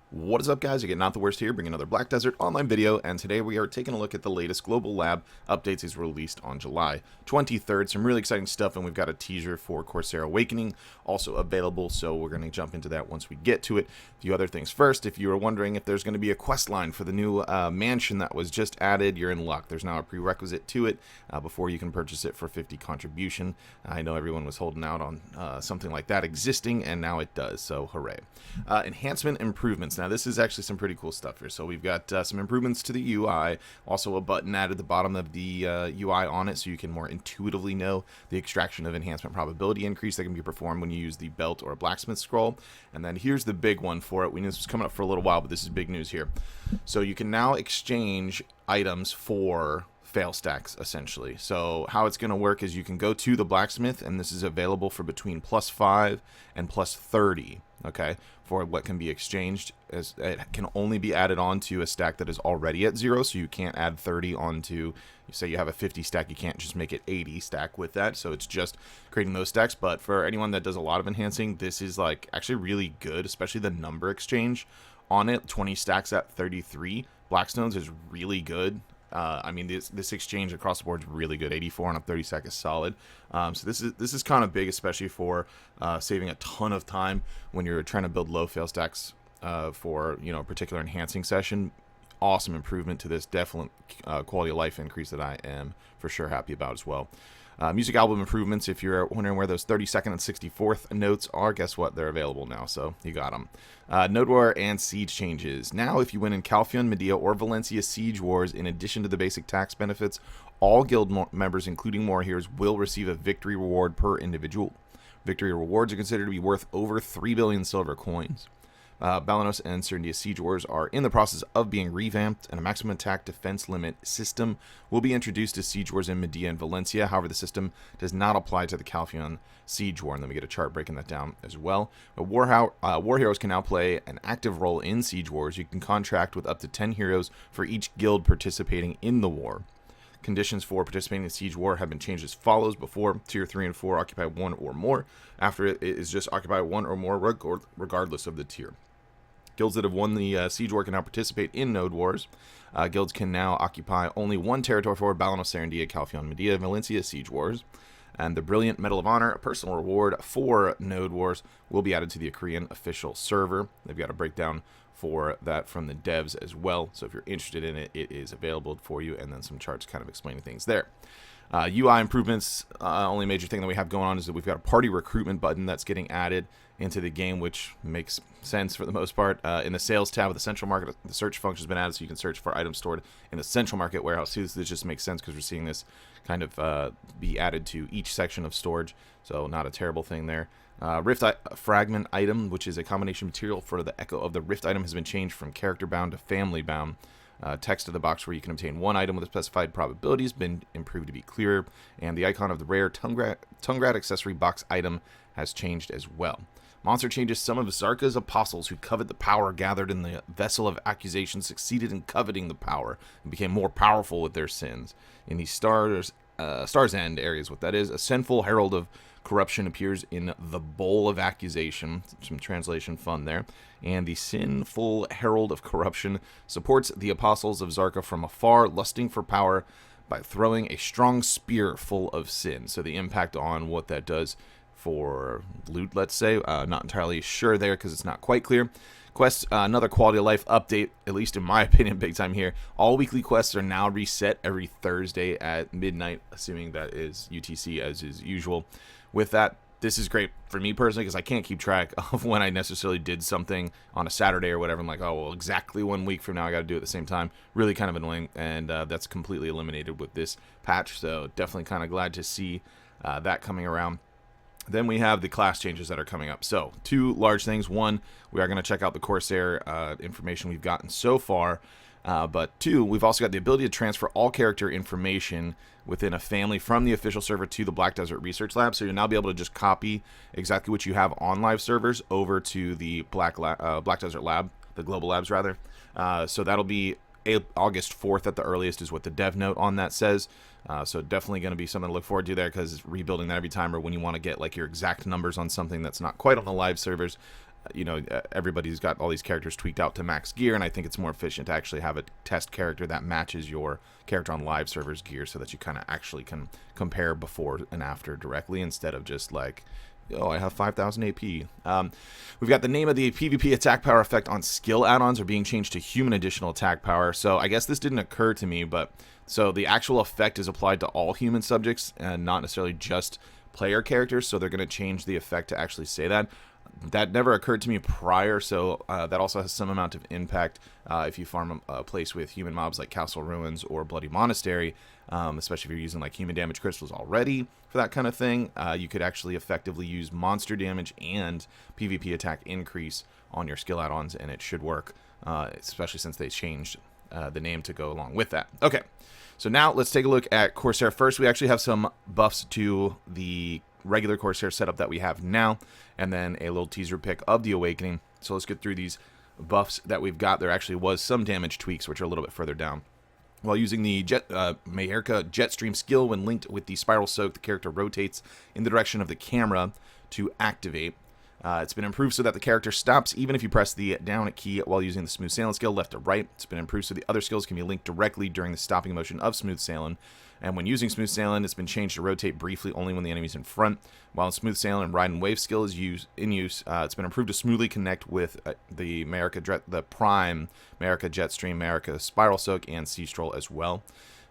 What is up, guys? You get NotTheWorst here, bringing another Black Desert online video, and today we are taking a look at the latest global lab updates is released on July 23rd. Some really exciting stuff, and we've got a teaser for Corsair Awakening also available, so we're going to jump into that once we get to it. A few other things first. If you were wondering if there's going to be a quest line for the new mansion that was just added, you're in luck. There's now a prerequisite to it before you can purchase it for 50 contribution. I know everyone was holding out on something like that existing, and now it does, so hooray. Enhancement Improvements. Now, this is actually some pretty cool stuff here. So we've got some improvements to the UI, also a button added at the bottom of the UI on it so you can more intuitively know the extraction of enhancement probability increase that can be performed when you use the belt or a blacksmith scroll. And then here's the big one for it. We knew this was coming up for a little while, but this is big news here. So you can now exchange items for fail stacks, essentially. So how it's going to work is you can go to the blacksmith, and this is available for between +5 and +30, okay, for what can be exchanged. As it can only be added onto a stack that is already at 0, so you can't add 30 onto, you say you have a 50 stack, you can't just make it 80 stack with that, so it's just creating those stacks. But for anyone that does a lot of enhancing, this is like actually really good, especially the number exchange on it. 20 stacks at 33 blackstones is really good. I mean, this exchange across the board is really good. 84 on a 30 stack is solid. So this is kind of big, especially for saving a ton of time when you're trying to build low fail stacks for a particular enhancing session. Awesome improvement to this. Definite quality of life increase that I am for sure happy about as well. Music album improvements. If you're wondering where those 32nd and 64th notes are, guess what? They're available now, so you got them. Node War and Siege changes. Now, if you win in Calpheon, Medea, or Valencia Siege Wars, in addition to the basic tax benefits, all guild members, including more heroes, will receive a victory reward per individual. Victory rewards are considered to be worth over 3 billion silver coins. Balanos and Serendia Siege Wars are in the process of being revamped, and a maximum attack defense limit system will be introduced to Siege Wars in Medea and Valencia. However, the system does not apply to the Calpheon Siege War, and then we get a chart breaking that down as well. But war heroes can now play an active role in Siege Wars. You can contract with up to 10 heroes for each guild participating in the war. Conditions for participating in Siege War have been changed as follows. Before, Tier 3 and 4 occupy 1 or more. After, it is just occupy 1 or more regardless of the tier. Guilds that have won the Siege War can now participate in Node Wars. Guilds can now occupy only one territory for Balanos, Serendia, Calpheon, Medea, Valencia Siege Wars. And the Brilliant Medal of Honor, a personal reward for Node Wars, will be added to the Korean official server. They've got a breakdown for that from the devs as well. So if you're interested in it, it is available for you, and then some charts kind of explaining things there. UI improvements, only major thing that we have going on is that we've got a party recruitment button that's getting added into the game, which makes sense for the most part. In the sales tab of the central market, the search function has been added so you can search for items stored in the central market warehouse. See, this just makes sense because we're seeing this kind of be added to each section of storage, so not a terrible thing there. Rift fragment item, which is a combination material for the echo of the Rift item, has been changed from character bound to family bound. Text of the box where you can obtain one item with a specified probability has been improved to be clearer, and the icon of the rare Tungrat accessory box item has changed as well. Monster changes. Some of Zarka's apostles who covet the power gathered in the vessel of accusation succeeded in coveting the power and became more powerful with their sins. In the Star's End areas, what that is, a sinful herald of corruption appears in the bowl of accusation. Some translation fun there. And the sinful herald of corruption supports the apostles of Zarka from afar, lusting for power by throwing a strong spear full of sin. So the impact on what that does for loot, let's say, not entirely sure there because it's not quite clear. Quests, another quality of life update, at least in my opinion, big time here. All weekly quests are now reset every Thursday at midnight, assuming that is UTC as is usual. With that, this is great for me personally because I can't keep track of when I necessarily did something on a Saturday or whatever. I'm like, oh, well, exactly 1 week from now I got to do it at the same time. Really kind of annoying, and that's completely eliminated with this patch, so definitely kind of glad to see that coming around. Then we have the class changes that are coming up. So, two large things. One, we are going to check out the Corsair information we've gotten so far. But two, we've also got the ability to transfer all character information within a family from the official server to the Black Desert Research Lab. So you'll now be able to just copy exactly what you have on live servers over to the Black Desert Lab, the global labs rather. So that'll be August 4th at the earliest is what the dev note on that says. So definitely going to be something to look forward to there, because rebuilding that every time, or when you want to get like your exact numbers on something that's not quite on the live servers, everybody's got all these characters tweaked out to max gear, and I think it's more efficient to actually have a test character that matches your character on live servers gear, so that you kind of actually can compare before and after directly, instead of just like, oh, I have 5,000 AP. We've got the name of the PvP attack power effect on skill add-ons are being changed to human additional attack power. So I guess this didn't occur to me, but so the actual effect is applied to all human subjects and not necessarily just player characters. So they're going to change the effect to actually say that. That never occurred to me prior, so that also has some amount of impact if you farm a place with human mobs like Castle Ruins or Bloody Monastery, especially if you're using like human damage crystals already for that kind of thing. You could actually effectively use monster damage and PvP attack increase on your skill add-ons, and it should work, especially since they changed the name to go along with that. Okay, so now let's take a look at Corsair first. We actually have some buffs to the regular Corsair setup that we have now, and then a little teaser pick of the Awakening. So let's get through these buffs that we've got. There actually was some damage tweaks, which are a little bit further down. While using the Mayerka Jetstream skill, when linked with the Spiral Soak, the character rotates in the direction of the camera to activate. It's been improved so that the character stops even if you press the down key while using the Smooth Sailing skill left to right. It's been improved so the other skills can be linked directly during the stopping motion of Smooth Sailing. And when using Smooth Sailing, it's been changed to rotate briefly only when the enemy's in front. While Smooth Sailing and Ride and Wave skill is in use, it's been improved to smoothly connect with the Prime, Mayerka Jetstream, Mayerka Spiral Soak, and Sea Stroll as well.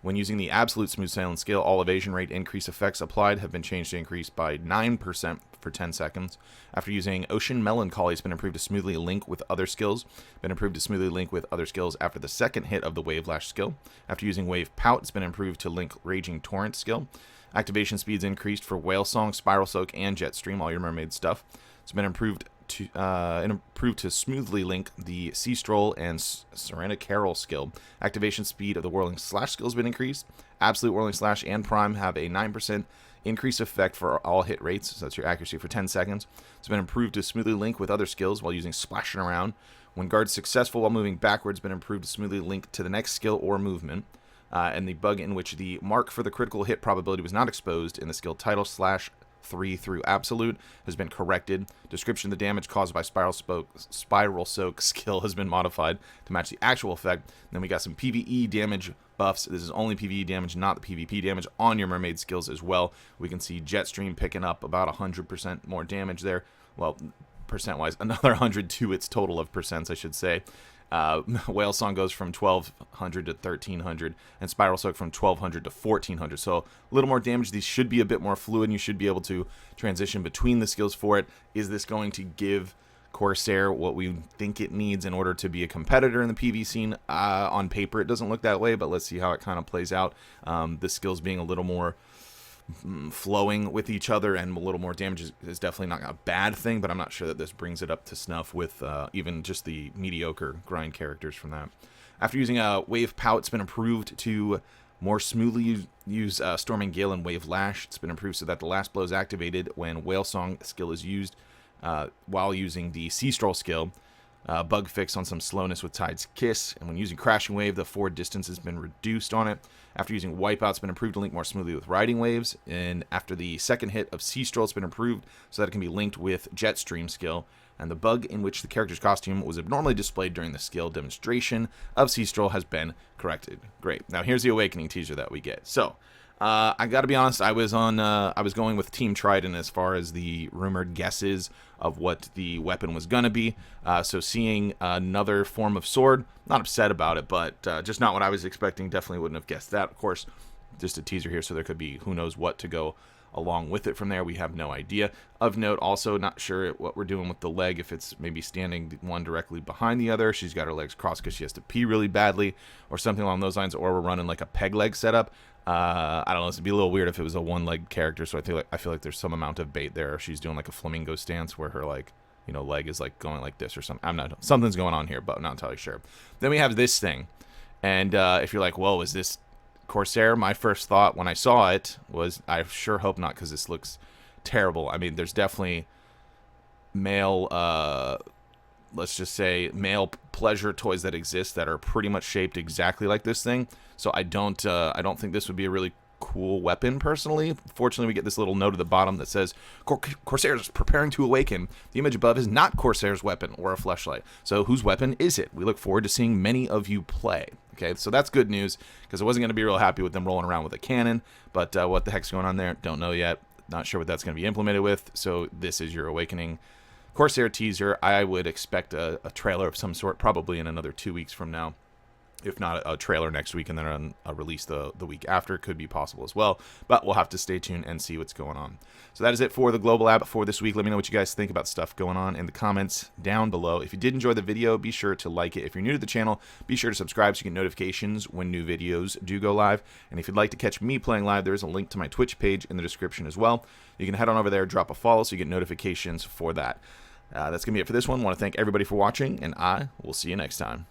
When using the absolute Smooth Sailing skill, all evasion rate increase effects applied have been changed to increase by 9% for 10 seconds. After using Ocean Melancholy, it's been improved to smoothly link with other skills. Been improved to smoothly link with other skills after the second hit of the Wave Lash skill. After using Wave Pout, it's been improved to link Raging Torrent skill. Activation speeds increased for Whale Song, Spiral Soak, and Jetstream, all your mermaid stuff. It's been improved to smoothly link the Sea Stroll and Serena Carol skill. Activation speed of the Whirling Slash skill has been increased. Absolute Whirling Slash and Prime have a 9% increase effect for all hit rates, so that's your accuracy for 10 seconds. It's been improved to smoothly link with other skills while using Splashing Around. When guards successful while moving backwards, been improved to smoothly link to the next skill or movement. And the bug in which the mark for the critical hit probability was not exposed in the skill title /3 through absolute has been corrected. Description of the damage caused by Spiral Soak skill has been modified to match the actual effect. And then we got some PvE damage buffs. This is only PvE damage, not the PvP damage on your mermaid skills as well. We can see Jetstream picking up about 100% more damage there. Well, percent-wise, another 100 to its total of percents, I should say. Whale Song goes from 1,200 to 1,300, and Spiral Soak from 1,200 to 1,400. So a little more damage. These should be a bit more fluid, and you should be able to transition between the skills for it. Is this going to give Corsair what we think it needs in order to be a competitor in the PvE scene? On paper, it doesn't look that way, but let's see how it kind of plays out. The skills being a little more flowing with each other and a little more damage is definitely not a bad thing, but I'm not sure that this brings it up to snuff with even just the mediocre grind characters from that. After using Wave Pout, it's been improved to more smoothly use Storming Gale and Wave Lash. It's been improved so that the last blow is activated when Whale Song skill is used while using the Sea Stroll skill. Bug fix on some slowness with Tide's Kiss, and when using Crashing Wave, the forward distance has been reduced on it. After using Wipeout, it's been improved to link more smoothly with Riding Waves, and after the second hit of Sea Stroll, it's been improved so that it can be linked with Jetstream skill, and the bug in which the character's costume was abnormally displayed during the skill demonstration of Sea Stroll has been corrected. Great. Now here's the Awakening teaser that we get. So, I gotta be honest, I was going with Team Trident as far as the rumored guesses of what the weapon was gonna be. So seeing another form of sword, not upset about it, but just not what I was expecting. Definitely wouldn't have guessed that. Of course, just a teaser here, so there could be who knows what to go along with it from there. We have no idea. Of note, also not sure what we're doing with the leg, if it's maybe standing one directly behind the other. She's got her legs crossed because she has to pee really badly or something along those lines, or we're running like a peg leg setup. I don't know, it'd be a little weird if it was a one-leg character, so I feel like there's some amount of bait there. She's doing like a flamingo stance where her like, you know, leg is like going like this or something. Something's going on here, but I'm not entirely sure. Then we have this thing, and if you're like, whoa, is this Corsair? My first thought when I saw it was, I sure hope not, because this looks terrible. I mean, there's definitely male, let's just say male pleasure toys that exist that are pretty much shaped exactly like this thing. So I don't think this would be a really cool weapon, personally. Fortunately, we get this little note at the bottom that says, Corsair is preparing to awaken. The image above is not Corsair's weapon or a fleshlight. So whose weapon is it? We look forward to seeing many of you play. Okay, so that's good news, because I wasn't going to be real happy with them rolling around with a cannon, but what the heck's going on there? Don't know yet. Not sure what that's going to be implemented with, so this is your awakening Corsair teaser. I would expect a trailer of some sort, probably in another 2 weeks from now. If not a trailer next week and then a release the week after, could be possible as well. But we'll have to stay tuned and see what's going on. So that is it for the global app for this week. Let me know what you guys think about stuff going on in the comments down below. If you did enjoy the video, be sure to like it. If you're new to the channel, be sure to subscribe so you get notifications when new videos do go live. And if you'd like to catch me playing live, there is a link to my Twitch page in the description as well. You can head on over there, drop a follow so you get notifications for that. That's going to be it for this one. I want to thank everybody for watching, and I will see you next time.